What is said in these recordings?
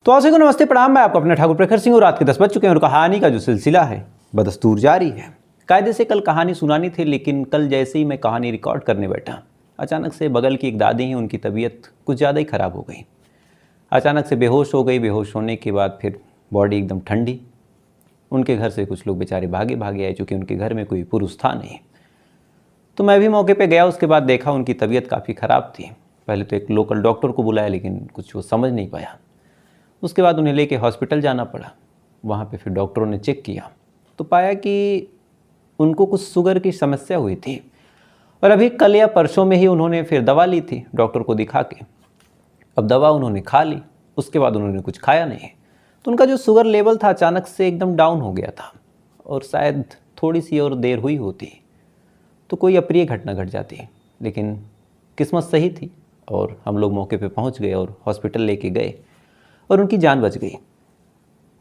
तो आप सभी को नमस्ते प्रणाम। मैं आपका अपना ठाकुर प्रखर सिंह और रात के 10 बज चुके हैं और कहानी का जो सिलसिला है बदस्तूर जारी है। कायदे से कल कहानी सुनानी थी, लेकिन कल जैसे ही मैं कहानी रिकॉर्ड करने बैठा, अचानक से बगल की एक दादी हैं, उनकी तबीयत कुछ ज़्यादा ही ख़राब हो गई। अचानक से बेहोश हो गई। बेहोश होने के बाद फिर बॉडी एकदम ठंडी। उनके घर से कुछ लोग बेचारे भागे भागे आए, चूँकि उनके घर में कोई पुरुष था नहीं। तो मैं भी मौके पर गया। उसके बाद देखा उनकी तबीयत काफ़ी ख़राब थी। पहले तो एक लोकल डॉक्टर को बुलाया, लेकिन कुछ वो समझ नहीं पाया। उसके बाद उन्हें लेके हॉस्पिटल जाना पड़ा। वहाँ पे फिर डॉक्टरों ने चेक किया तो पाया कि उनको कुछ शुगर की समस्या हुई थी, और अभी कल या परसों में ही उन्होंने फिर दवा ली थी डॉक्टर को दिखा के। अब दवा उन्होंने खा ली, उसके बाद उन्होंने कुछ खाया नहीं, तो उनका जो शुगर लेवल था अचानक से एकदम डाउन हो गया था। और शायद थोड़ी सी और देर हुई होती तो कोई अप्रिय घटना घट जाती, लेकिन किस्मत सही थी और हम लोग मौके पे पहुंच गए और हॉस्पिटल लेके गए और उनकी जान बच गई।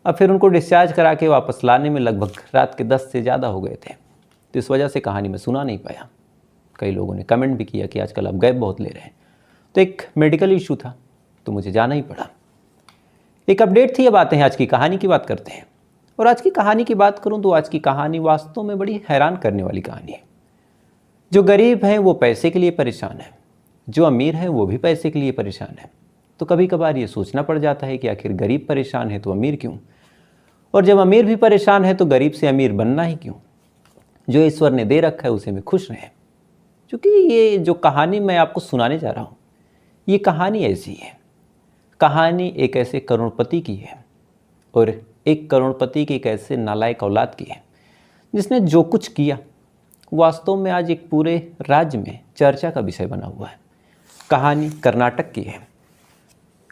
अब फिर उनको डिस्चार्ज करा के वापस लाने में लगभग रात के 10 से ज़्यादा हो गए थे, तो इस वजह से कहानी में सुना नहीं पाया। कई लोगों ने कमेंट भी किया कि आजकल आप गैप बहुत ले रहे हैं, तो एक मेडिकल इशू था तो मुझे जाना ही पड़ा। एक अपडेट थी। अब आते हैं आज की कहानी की बात करते हैं। और आज की कहानी की बात करूँ तो आज की कहानी वास्तव में बड़ी हैरान करने वाली कहानी है। जो गरीब हैं वो पैसे के लिए परेशान है, जो अमीर हैं वो भी पैसे के लिए परेशान है। तो कभी कभार ये सोचना पड़ जाता है कि आखिर गरीब परेशान है तो अमीर क्यों, और जब अमीर भी परेशान है तो गरीब से अमीर बनना ही क्यों। जो ईश्वर ने दे रखा है उसे में खुश रहें। क्योंकि ये जो कहानी मैं आपको सुनाने जा रहा हूँ, ये कहानी ऐसी है। कहानी एक ऐसे करोड़पति की है, और एक करोड़पति की एक ऐसे नालायक औलाद की है जिसने जो कुछ किया वास्तव में आज एक पूरे राज्य में चर्चा का विषय बना हुआ है। कहानी कर्नाटक की है।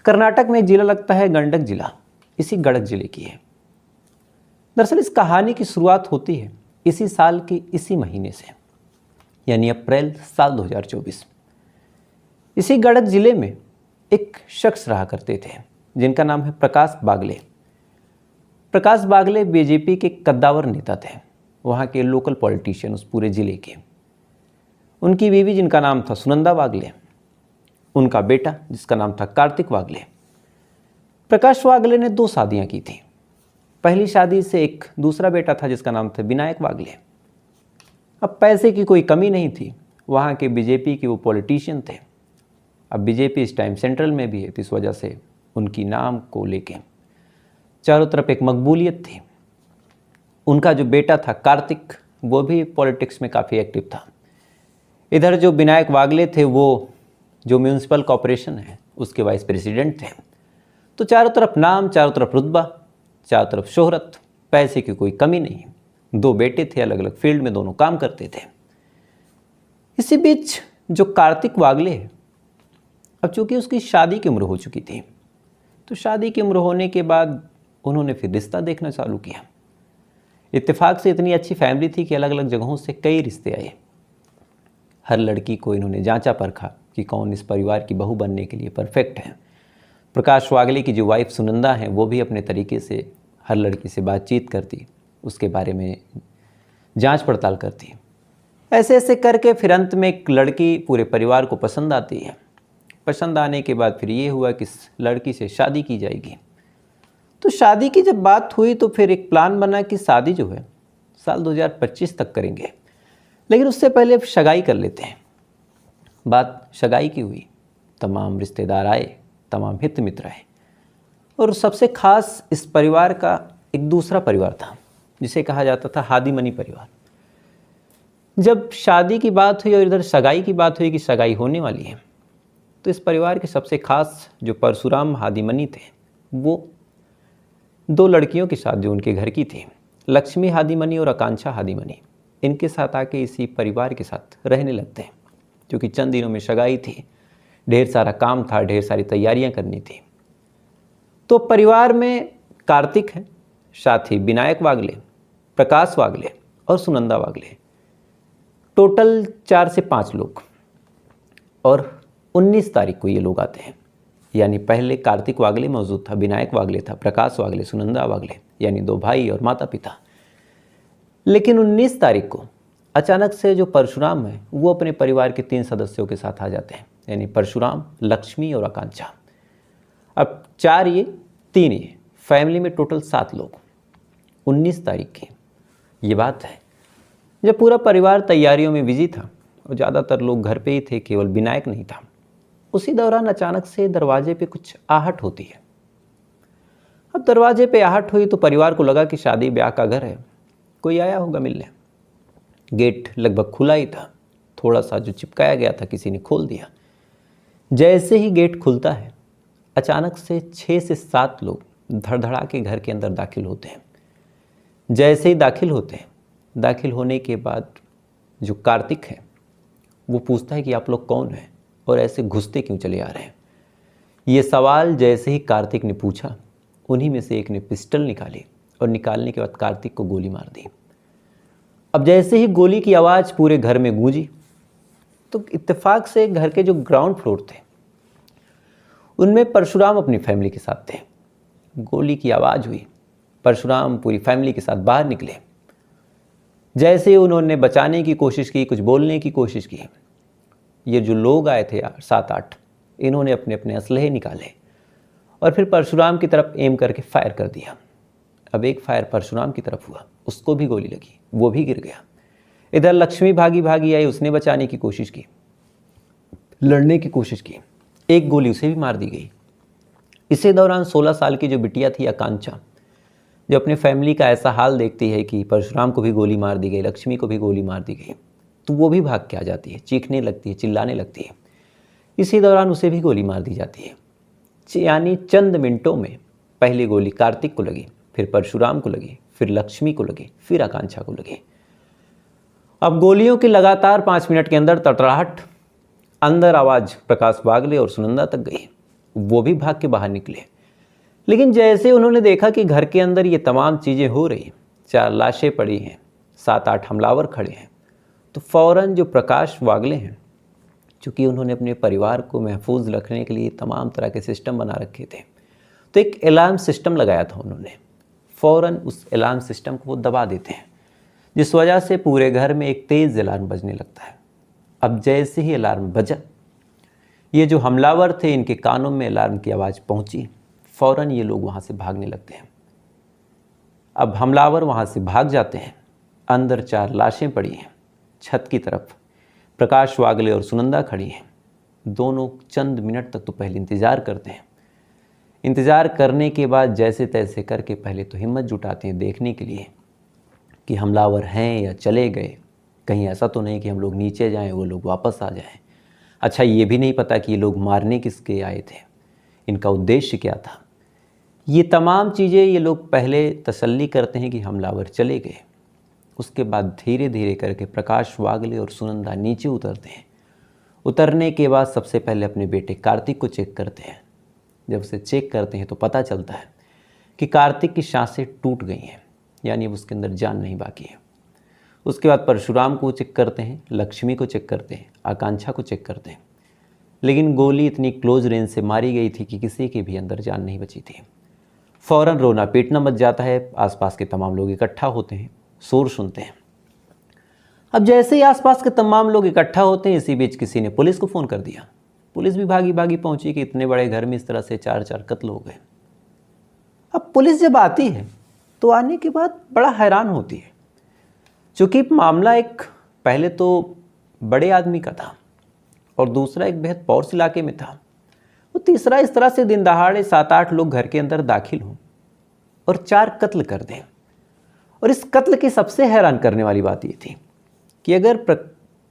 कर्नाटक में एक जिला लगता है गंडक जिला, इसी गडक जिले की है। दरअसल इस कहानी की शुरुआत होती है इसी साल के इसी महीने से, यानी अप्रैल साल 2024। इसी गडक जिले में एक शख्स रहा करते थे जिनका नाम है प्रकाश बागले। प्रकाश बागले बीजेपी के कद्दावर नेता थे, वहाँ के लोकल पॉलिटिशियन उस पूरे जिले के। उनकी बीवी जिनका नाम था सुनंदा वागले, उनका बेटा जिसका नाम था कार्तिक वागले। प्रकाश वागले ने 2 शादियां की थी। पहली शादी से एक दूसरा बेटा था जिसका नाम था विनायक वागले। अब पैसे की कोई कमी नहीं थी, वहाँ के बीजेपी के वो पॉलिटिशियन थे। अब बीजेपी इस टाइम सेंट्रल में भी है, तो इस वजह से उनकी नाम को लेके चारों तरफ एक मकबूलियत थी। उनका जो बेटा था कार्तिक, वो भी पॉलिटिक्स में काफ़ी एक्टिव था। इधर जो विनायक वागले थे वो जो म्यूनिसिपल कॉरपोरेशन है उसके वाइस प्रेसिडेंट थे। तो चारों तरफ नाम, चारों तरफ रुतबा, चारों तरफ शोहरत, पैसे की कोई कमी नहीं। 2 बेटे थे, अलग अलग फील्ड में दोनों काम करते थे। इसी बीच जो कार्तिक वागले है, अब चूंकि उसकी शादी की उम्र हो चुकी थी, तो शादी की उम्र होने के बाद उन्होंने फिर रिश्ता देखना चालू किया। इत्तेफाक से इतनी अच्छी फैमिली थी कि अलग अलग जगहों से कई रिश्ते आए। हर लड़की को इन्होंने जांचा परखा कि कौन इस परिवार की बहू बनने के लिए परफेक्ट है। प्रकाश वागले की जो वाइफ सुनंदा है, वो भी अपने तरीके से हर लड़की से बातचीत करती, उसके बारे में जांच पड़ताल करती। ऐसे ऐसे करके फिर अंत में एक लड़की पूरे परिवार को पसंद आती है। पसंद आने के बाद फिर ये हुआ कि इस लड़की से शादी की जाएगी। तो शादी की जब बात हुई तो फिर एक प्लान बना कि शादी जो है साल 2025 तक करेंगे, लेकिन उससे पहले सगाई कर लेते हैं। बात सगाई की हुई, तमाम रिश्तेदार आए, तमाम हित मित्र आए, और सबसे खास इस परिवार का एक दूसरा परिवार था जिसे कहा जाता था हादीमनी परिवार। जब शादी की बात हुई और इधर सगाई की बात हुई कि सगाई होने वाली है, तो इस परिवार के सबसे खास जो परशुराम हादीमनी थे, वो 2 लड़कियों के साथ जो उनके घर की थी, लक्ष्मी हादीमनी और आकांक्षा हादीमनी, इनके साथ आके इसी परिवार के साथ रहने लगते हैं। क्योंकि चंद दिनों में सगाई थी, ढेर सारा काम था, ढेर सारी तैयारियां करनी थी। तो परिवार में कार्तिक है, साथ ही विनायक वागले, प्रकाश वागले और सुनंदा वागले, टोटल 4 से 5 लोग। और 19 तारीख को ये लोग आते हैं, यानी पहले कार्तिक वागले मौजूद था, विनायक वागले था, प्रकाश वागले, सुनंदा वागले, यानी 2 भाई और माता पिता। लेकिन 19 तारीख को अचानक से जो परशुराम है वो अपने परिवार के 3 सदस्यों के साथ आ जाते हैं, यानी परशुराम, लक्ष्मी और आकांक्षा। अब 4 ये 3 ये फैमिली में टोटल 7 लोग। 19 तारीख की ये बात है जब पूरा परिवार तैयारियों में बिजी था और ज़्यादातर लोग घर पे ही थे, केवल विनायक नहीं था। उसी दौरान अचानक से दरवाजे पे कुछ आहट होती है। अब दरवाजे पे आहट हुई तो परिवार को लगा कि शादी ब्याह का घर है, कोई आया होगा मिलने। गेट लगभग खुला ही था, थोड़ा सा जो चिपकाया गया था किसी ने खोल दिया। जैसे ही गेट खुलता है अचानक से 6 से 7 लोग धड़धड़ा के घर के अंदर दाखिल होते हैं। जैसे ही दाखिल होते हैं, दाखिल होने के बाद जो कार्तिक है वो पूछता है कि आप लोग कौन हैं और ऐसे घुसते क्यों चले आ रहे हैं। ये सवाल जैसे ही कार्तिक ने पूछा, उन्हीं में से एक ने पिस्टल निकाली और निकालने के बाद कार्तिक को गोली मार दी। अब जैसे ही गोली की आवाज़ पूरे घर में गूंजी तो इत्तेफाक से घर के जो ग्राउंड फ्लोर थे उनमें परशुराम अपनी फैमिली के साथ थे। गोली की आवाज़ हुई, परशुराम पूरी फैमिली के साथ बाहर निकले। जैसे उन्होंने बचाने की कोशिश की, कुछ बोलने की कोशिश की, ये जो लोग आए थे 7-8, इन्होंने अपने अपने असलहे निकाले और फिर परशुराम की तरफ एम करके फायर कर दिया। अब एक फायर परशुराम की तरफ हुआ, उसको भी गोली लगी, वो भी गिर गया। इधर लक्ष्मी भागी भागी आई, उसने बचाने की कोशिश की, लड़ने की कोशिश की, एक गोली उसे भी मार दी गई। इसी दौरान 16 साल की जो बिटिया थी आकांक्षा, जो अपने फैमिली का ऐसा हाल देखती है कि परशुराम को भी गोली मार दी गई, लक्ष्मी को भी गोली मार दी गई, तो वो भी भाग के आ जाती है, चीखने लगती है, चिल्लाने लगती है। इसी दौरान उसे भी गोली मार दी जाती है। यानी चंद मिनटों में पहली गोली कार्तिक को लगी, फिर परशुराम को लगी, फिर लक्ष्मी को लगी, फिर आकांक्षा को लगी। अब गोलियों की लगातार 5 मिनट के अंदर तड़तड़ाहट, अंदर आवाज़ प्रकाश वागले और सुनंदा तक गई। वो भी भाग के बाहर निकले। लेकिन जैसे उन्होंने देखा कि घर के अंदर ये तमाम चीज़ें हो रही, 4 लाशें पड़ी हैं, 7-8 हमलावर खड़े हैं, तो फ़ौरन जो प्रकाश वागले हैं, चूँकि उन्होंने अपने परिवार को महफूज रखने के लिए तमाम तरह के सिस्टम बना रखे थे, तो एक अलार्म सिस्टम लगाया था उन्होंने। फ़ौरन उस अलार्म सिस्टम को वो दबा देते हैं, जिस वजह से पूरे घर में एक तेज़ अलार्म बजने लगता है। अब जैसे ही अलार्म बजा, ये जो हमलावर थे इनके कानों में अलार्म की आवाज़ पहुंची, फ़ौरन ये लोग वहाँ से भागने लगते हैं। अब हमलावर वहाँ से भाग जाते हैं। अंदर 4 लाशें पड़ी हैं, छत की तरफ प्रकाश वागले और सुनंदा खड़ी हैं। दोनों चंद मिनट तक तो पहले इंतज़ार करते हैं। इंतज़ार करने के बाद जैसे तैसे करके पहले तो हिम्मत जुटाते हैं देखने के लिए कि हमलावर हैं या चले गए, कहीं ऐसा तो नहीं कि हम लोग नीचे जाएं, वो लोग वापस आ जाएं। अच्छा, ये भी नहीं पता कि ये लोग मारने किसके आए थे, इनका उद्देश्य क्या था। ये तमाम चीज़ें ये लोग पहले तसल्ली करते हैं कि हमलावर चले गए। उसके बाद धीरे धीरे करके प्रकाश वागले और सुनंदा नीचे उतरते हैं। उतरने के बाद सबसे पहले अपने बेटे कार्तिक को चेक करते हैं। जब उसे चेक करते हैं तो पता चलता है कि कार्तिक की सांसें टूट गई हैं, यानी उसके अंदर जान नहीं बाकी है। उसके बाद परशुराम को चेक करते हैं, लक्ष्मी को चेक करते हैं, आकांक्षा को चेक करते हैं, लेकिन गोली इतनी क्लोज रेंज से मारी गई थी कि किसी के भी अंदर जान नहीं बची थी। फ़ौरन रोना पीटना मच जाता है। आसपास के तमाम लोग इकट्ठा होते हैं, शोर सुनते हैं। अब जैसे ही आसपास के तमाम लोग इकट्ठा होते हैं, इसी बीच किसी ने पुलिस को फ़ोन कर दिया। पुलिस भी भागी भागी पहुंची कि इतने बड़े घर में इस तरह से 4 कत्ल हो गए। अब पुलिस जब आती है तो आने के बाद बड़ा हैरान होती है, क्योंकि मामला एक पहले तो बड़े आदमी का था और दूसरा एक बेहद पॉश इलाके में था, और तीसरा इस तरह से दिन दहाड़े 7-8 लोग घर के अंदर दाखिल हों और 4 कत्ल कर दें। और इस कत्ल की सबसे हैरान करने वाली बात ये थी कि अगर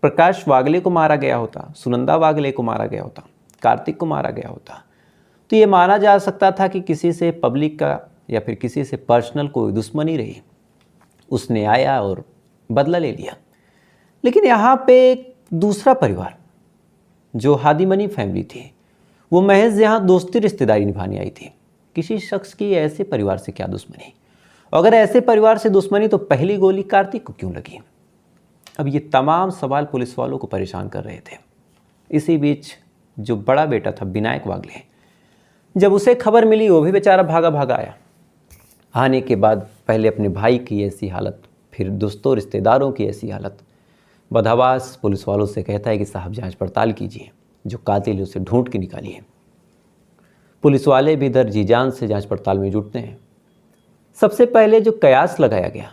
प्रकाश वागले को मारा गया होता, सुनंदा वागले को मारा गया होता, कार्तिक को मारा गया होता, तो ये माना जा सकता था कि किसी से पब्लिक का या फिर किसी से पर्सनल कोई दुश्मनी रही, उसने आया और बदला ले लिया। लेकिन यहाँ पे एक दूसरा परिवार जो हादीमनी फैमिली थी, वो महज यहाँ दोस्ती रिश्तेदारी निभाने आई थी। किसी शख्स की ऐसे परिवार से क्या दुश्मनी, अगर ऐसे परिवार से दुश्मनी तो पहली गोली कार्तिक को क्यों लगी। अब ये तमाम सवाल पुलिस वालों को परेशान कर रहे थे। इसी बीच जो बड़ा बेटा था विनायक वागले, जब उसे खबर मिली वो भी बेचारा भागा भागा आया। आने के बाद पहले अपने भाई की ऐसी हालत, फिर दोस्तों रिश्तेदारों की ऐसी हालत। बदहवास पुलिस वालों से कहता है कि साहब जांच पड़ताल कीजिए, जो कातिल है उसे ढूंढ के निकालिए। पुलिस वाले भी इधर जी जान से जांच पड़ताल में जुटते हैं। सबसे पहले जो कयास लगाया गया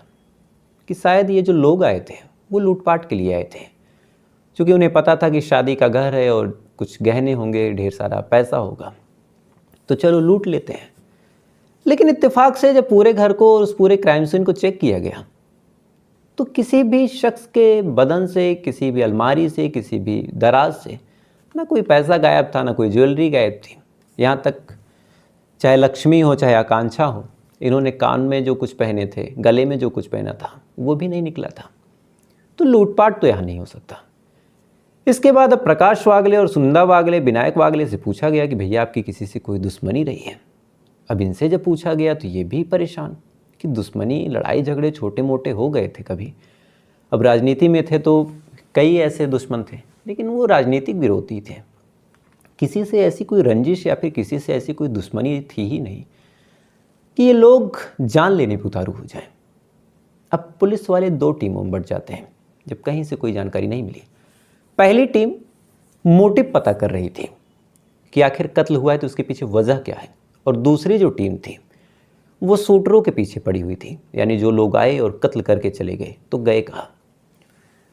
कि शायद ये जो लोग आए थे वो लूटपाट के लिए आए थे, क्योंकि उन्हें पता था कि शादी का घर है और कुछ गहने होंगे, ढेर सारा पैसा होगा, तो चलो लूट लेते हैं। लेकिन इत्तेफाक से जब पूरे घर को और उस पूरे क्राइम सीन को चेक किया गया तो किसी भी शख्स के बदन से, किसी भी अलमारी से, किसी भी दराज से ना कोई पैसा गायब था, ना कोई ज्वेलरी गायब थी। यहाँ तक चाहे लक्ष्मी हो चाहे आकांक्षा हो, इन्होंने कान में जो कुछ पहने थे, गले में जो कुछ पहना था, वो भी नहीं निकला था। तो लूटपाट तो यहाँ नहीं हो सकता। इसके बाद अब प्रकाश वागले और सुंदर वागले, विनायक वागले से पूछा गया कि भैया आपकी किसी से कोई दुश्मनी रही है। अब इनसे जब पूछा गया तो ये भी परेशान कि दुश्मनी, लड़ाई झगड़े छोटे मोटे हो गए थे कभी। अब राजनीति में थे तो कई ऐसे दुश्मन थे, लेकिन वो राजनीतिक विरोधी थे। किसी से ऐसी कोई रंजिश या फिर किसी से ऐसी कोई दुश्मनी थी ही नहीं कि ये लोग जान लेने पे उतारू हो जाएं। अब पुलिस वाले 2 टीमों में बढ़ जाते हैं जब कहीं से कोई जानकारी नहीं मिली। पहली टीम मोटिव पता कर रही थी कि आखिर कत्ल हुआ है तो उसके पीछे वजह क्या है, और दूसरी जो टीम थी वो शूटरों के पीछे पड़ी हुई थी, यानी जो लोग आए और कत्ल करके चले गए तो गए कहाँ।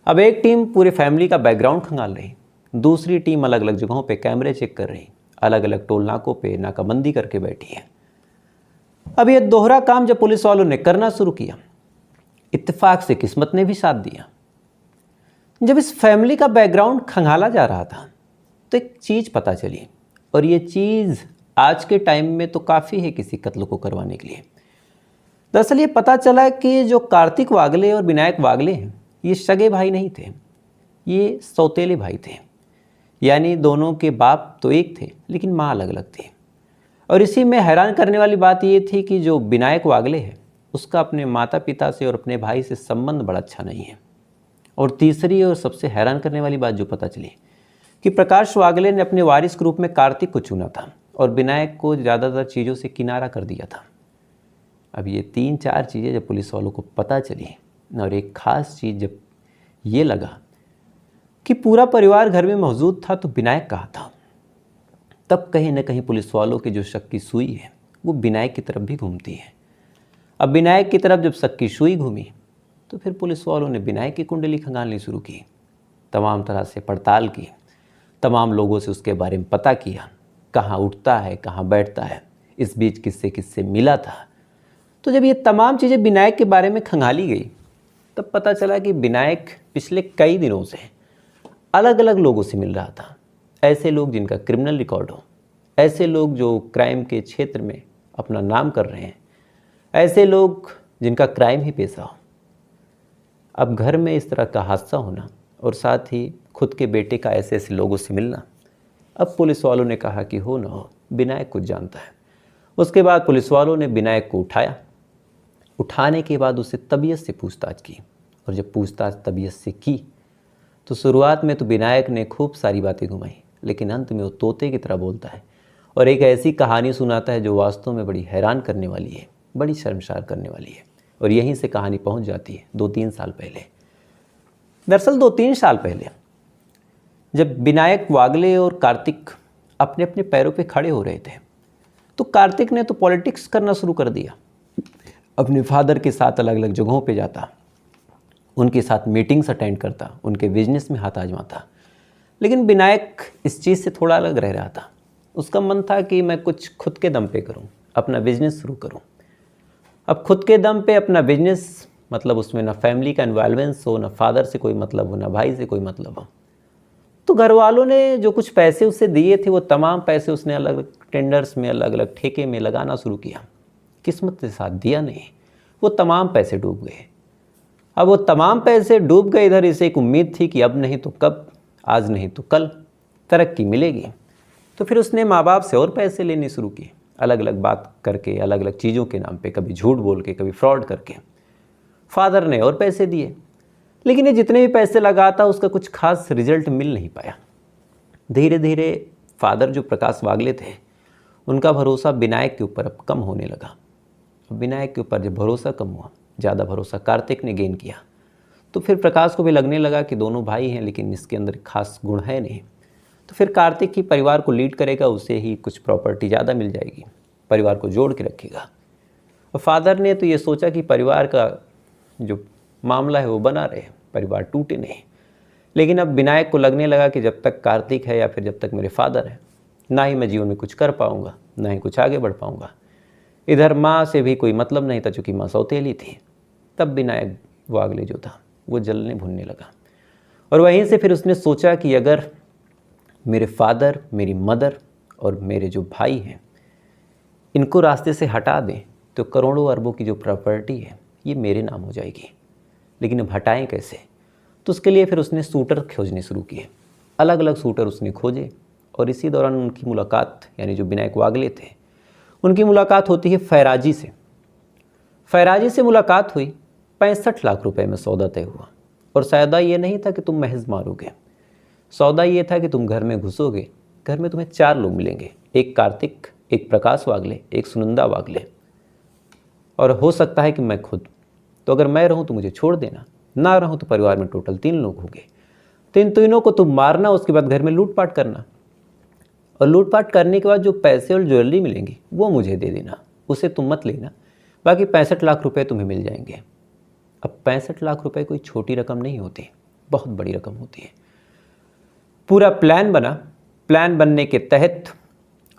अब एक टीम पूरे फैमिली का बैकग्राउंड खंगाल रही, दूसरी टीम अलग अलग जगहों पे कैमरे चेक कर रही, अलग अलग टोल नाकों पे नाकाबंदी करके बैठी है। अब ये दोहरा काम जब पुलिस वालों ने करना शुरू किया, इत्तेफाक से किस्मत ने भी साथ दिया। जब इस फैमिली का बैकग्राउंड खंगाला जा रहा था तो एक चीज़ पता चली, और ये चीज़ आज के टाइम में तो काफ़ी है किसी कत्ल को करवाने के लिए। दरअसल ये पता चला कि जो कार्तिक वागले और विनायक वागले हैं, ये सगे भाई नहीं थे, ये सौतेले भाई थे। यानी दोनों के बाप तो एक थे लेकिन माँ अलग अलग थी। और इसी में हैरान करने वाली बात ये थी कि जो विनायक वागले है उसका अपने माता पिता से और अपने भाई से संबंध बड़ा अच्छा नहीं है। और तीसरी और सबसे हैरान करने वाली बात जो पता चली कि प्रकाश वागले ने अपने वारिस के रूप में कार्तिक को चुना था और विनायक को ज़्यादातर चीज़ों से किनारा कर दिया था। अब ये 3-4 चीज़ें जब पुलिस वालों को पता चली, और एक ख़ास चीज़ जब ये लगा कि पूरा परिवार घर में मौजूद था तो विनायक कहाँ था, तब कहीं ना कहीं पुलिस वालों की जो शक की सुई है वो विनायक की तरफ भी घूमती है। अब विनायक की तरफ जब शक की सुई घूमी तो फिर पुलिस वालों ने विनायक की कुंडली खंगालनी शुरू की, तमाम तरह से पड़ताल की, तमाम लोगों से उसके बारे में पता किया, कहाँ उठता है, कहाँ बैठता है, इस बीच किससे किससे मिला था। तो जब ये तमाम चीज़ें विनायक के बारे में खंगाली गई तब पता चला कि विनायक पिछले कई दिनों से अलग अलग लोगों से मिल रहा था। ऐसे लोग जिनका क्रिमिनल रिकॉर्ड हो, ऐसे लोग जो क्राइम के क्षेत्र में अपना नाम कर रहे हैं, ऐसे लोग जिनका क्राइम ही पेशा हो। अब घर में इस तरह का हादसा होना और साथ ही खुद के बेटे का ऐसे ऐसे लोगों से मिलना, अब पुलिस वालों ने कहा कि हो ना हो विनायक कुछ जानता है। उसके बाद पुलिस वालों ने विनायक को उठाया, उठाने के बाद उससे तबीयत से पूछताछ की, और जब पूछताछ तबीयत से की तो शुरुआत में तो विनायक ने खूब सारी बातें घुमाई, लेकिन अंत में वो तोते की तरह बोलता है और एक ऐसी कहानी सुनाता है जो वास्तव में बड़ी हैरान करने वाली है, बड़ी शर्मसार करने वाली है। और यहीं से कहानी पहुंच जाती है 2-3 साल पहले। दरअसल 2-3 साल पहले जब विनायक वागले और कार्तिक अपने अपने पैरों पे खड़े हो रहे थे तो कार्तिक ने तो पॉलिटिक्स करना शुरू कर दिया। अपने फादर के साथ अलग अलग जगहों पे जाता, उनके साथ मीटिंग्स अटेंड करता, उनके बिजनेस में हाथ आजमाता। लेकिन विनायक इस चीज़ से थोड़ा अलग रह रहा था। उसका मन था कि मैं कुछ खुद के दम पे करूं, अपना बिजनेस शुरू करूं। अब खुद के दम पे अपना बिजनेस मतलब उसमें ना फैमिली का इन्वॉल्वेंस हो, ना फादर से कोई मतलब हो, ना भाई से कोई मतलब हो। तो घर वालों ने जो कुछ पैसे उसे दिए थे वो तमाम पैसे उसने अलग अलग टेंडर्स में, अलग अलग ठेके में लगाना शुरू किया। किस्मत ने साथ दिया नहीं, वो तमाम पैसे डूब गए। अब वो तमाम पैसे डूब गए, इधर इसे एक उम्मीद थी कि अब नहीं तो कब, आज नहीं तो कल तरक्की मिलेगी। तो फिर उसने माँ बाप से और पैसे लेने शुरू किए, अलग अलग बात करके, अलग अलग चीज़ों के नाम पे, कभी झूठ बोल के, कभी फ्रॉड करके। फादर ने और पैसे दिए, लेकिन ये जितने भी पैसे लगाता उसका कुछ खास रिजल्ट मिल नहीं पाया। धीरे धीरे फादर जो प्रकाश वागले थे उनका भरोसा विनायक के ऊपर अब कम होने लगा। अब विनायक के ऊपर जब भरोसा कम हुआ, ज़्यादा भरोसा कार्तिक ने गेन किया, तो फिर प्रकाश को भी लगने लगा कि दोनों भाई हैं लेकिन इसके अंदर खास गुण है नहीं। तो फिर कार्तिक ही परिवार को लीड करेगा, उसे ही कुछ प्रॉपर्टी ज़्यादा मिल जाएगी, परिवार को जोड़ के रखेगा। और फादर ने तो ये सोचा कि परिवार का जो मामला है वो बना रहे, परिवार टूटे नहीं। लेकिन अब विनायक को लगने लगा कि जब तक कार्तिक है या फिर जब तक मेरे फादर हैं, ना ही मैं जीवन में कुछ कर पाऊँगा, ना ही कुछ आगे बढ़ पाऊँगा। इधर माँ से भी कोई मतलब नहीं था, चूँकि माँ सौतेली थी। तब विनायक वागले जो था वो जलने भुनने लगा। और वहीं से फिर उसने सोचा कि अगर मेरे फादर, मेरी मदर और मेरे जो भाई हैं, इनको रास्ते से हटा दें तो करोड़ों अरबों की जो प्रॉपर्टी है ये मेरे नाम हो जाएगी। लेकिन अब हटाएं कैसे? तो उसके लिए फिर उसने सूटर खोजने शुरू किए। अलग अलग सूटर उसने खोजे और इसी दौरान उनकी मुलाकात, यानी जो विनायक वागले थे, उनकी मुलाकात होती है फैराजी से। फैराजी से मुलाकात हुई, 65 लाख रुपए में सौदा तय हुआ। और सौदा ये नहीं था कि तुम महज मारोगे, सौदा ये था कि तुम घर में घुसोगे, घर में तुम्हें 4 लोग मिलेंगे, एक कार्तिक, एक प्रकाश वागले, एक सुनंदा वागले, और हो सकता है कि मैं खुद। तो अगर मैं रहूं तो मुझे छोड़ देना, ना रहूं तो परिवार में टोटल 3 लोग होंगे। तो इन तीनों को तुम मारना, उसके बाद घर में लूटपाट करना, और लूटपाट करने के बाद जो पैसे और ज्वेलरी मिलेंगी वो मुझे दे देना, उसे तुम मत लेना। बाकी 65 लाख रुपए तुम्हें मिल जाएंगे। अब 65 लाख रुपए कोई छोटी रकम नहीं होती, बहुत बड़ी रकम होती है। पूरा प्लान बना। प्लान बनने के तहत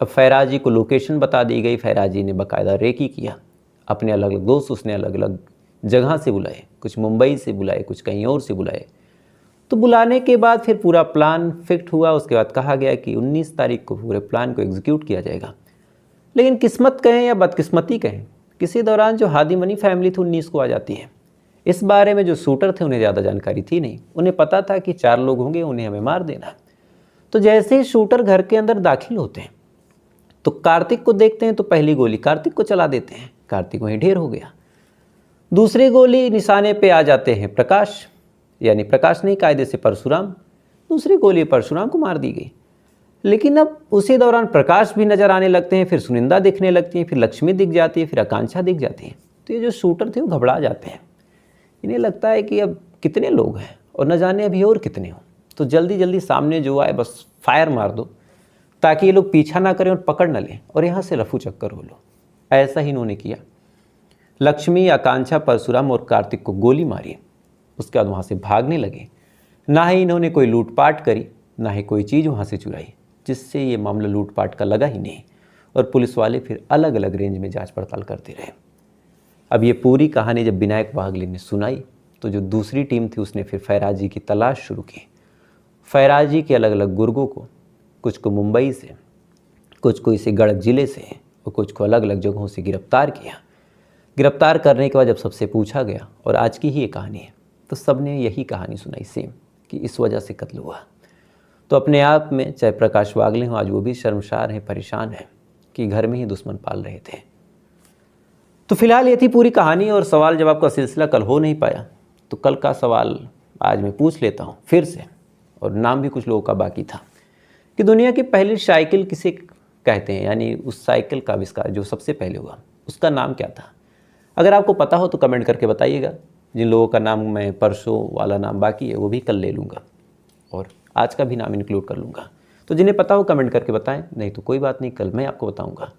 अब फैराजी को लोकेशन बता दी गई। फैराजी ने बाकायदा रेकी किया, अपने अलग अलग दोस्त उसने अलग अलग जगह से बुलाए, कुछ मुंबई से बुलाए, कुछ कहीं और से बुलाए। तो बुलाने के बाद फिर पूरा प्लान फिक्ट हुआ। उसके बाद कहा गया कि 19 तारीख को पूरे प्लान को एग्जीक्यूट किया जाएगा। लेकिन किस्मत कहें या बदकिस्मती कहें, किसी दौरान जो हादी मनी फैमिली थी 19 को आ जाती है। इस बारे में जो शूटर थे उन्हें ज़्यादा जानकारी थी नहीं। उन्हें पता था कि 4 लोग होंगे, उन्हें हमें मार देना है। तो जैसे ही शूटर घर के अंदर दाखिल होते हैं तो कार्तिक को देखते हैं तो पहली गोली कार्तिक को चला देते हैं। कार्तिक वहीं ढेर हो गया। दूसरी गोली निशाने पे आ जाते हैं प्रकाश, यानी प्रकाश नहीं, कायदे से परशुराम। दूसरी गोली परशुराम को मार दी गई। लेकिन अब उसी दौरान प्रकाश भी नज़र आने लगते हैं, फिर सुनिंदा दिखने लगती है, फिर लक्ष्मी दिख जाती है, फिर आकांक्षा दिख जाती है। तो ये जो शूटर थे वो घबरा जाते हैं। इन्हें लगता है कि अब कितने लोग हैं और न जाने अभी और कितने हों, तो जल्दी जल्दी सामने जो आए बस फायर मार दो, ताकि ये लोग पीछा ना करें और पकड़ न लें और यहाँ से रफू चक्कर हो लो। ऐसा ही इन्होंने किया। लक्ष्मी, आकांक्षा, परशुराम और कार्तिक को गोली मारी। उसके बाद वहाँ से भागने लगे। ना ही इन्होंने कोई लूटपाट करी, ना ही कोई चीज़ वहाँ से चुराई, जिससे ये मामला लूटपाट का लगा ही नहीं। और पुलिस वाले फिर अलग अलग रेंज में जांच पड़ताल करते रहे। अब ये पूरी कहानी जब विनायक वागले ने सुनाई तो जो दूसरी टीम थी उसने फिर फैराजी की तलाश शुरू की। फैराजी के अलग अलग गुर्गों को, कुछ को मुंबई से, कुछ को इसे गढ़ जिले से और कुछ को अलग अलग जगहों से गिरफ्तार किया। गिरफ्तार करने के बाद जब सबसे पूछा गया, और आज की ही ये कहानी है, तो सब ने यही कहानी सुनाई सेम, कि इस वजह से कत्ल हुआ। तो अपने आप में चाहे प्रकाश वागले हों, आज वो भी शर्मसार हैं, परेशान हैं कि घर में ही दुश्मन पाल रहे थे। तो फिलहाल ये थी पूरी कहानी। और सवाल जवाब का सिलसिला कल हो नहीं पाया, तो कल का सवाल आज मैं पूछ लेता हूँ फिर से, और नाम भी कुछ लोगों का बाकी था, कि दुनिया की पहली साइकिल किसे कहते हैं, यानी उस साइकिल का आविष्कार जो सबसे पहले हुआ उसका नाम क्या था? अगर आपको पता हो तो कमेंट करके बताइएगा। जिन लोगों का नाम मैं परसों वाला नाम बाकी है वो भी कल ले लूँगा और आज का भी नाम इंक्लूड कर लूँगा। तो जिन्हें पता हो कमेंट करके बताएं, नहीं तो कोई बात नहीं, कल मैं आपको बताऊँगा।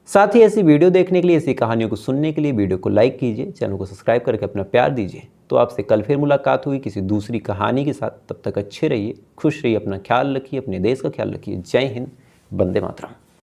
साथ ही ऐसी वीडियो देखने के लिए, ऐसी कहानियों को सुनने के लिए वीडियो को लाइक कीजिए, चैनल को सब्सक्राइब करके अपना प्यार दीजिए। तो आपसे कल फिर मुलाकात हुई किसी दूसरी कहानी के साथ। तब तक अच्छे रहिए, खुश रहिए, अपना ख्याल रखिए, अपने देश का ख्याल रखिए। जय हिंद, वंदे मातरम।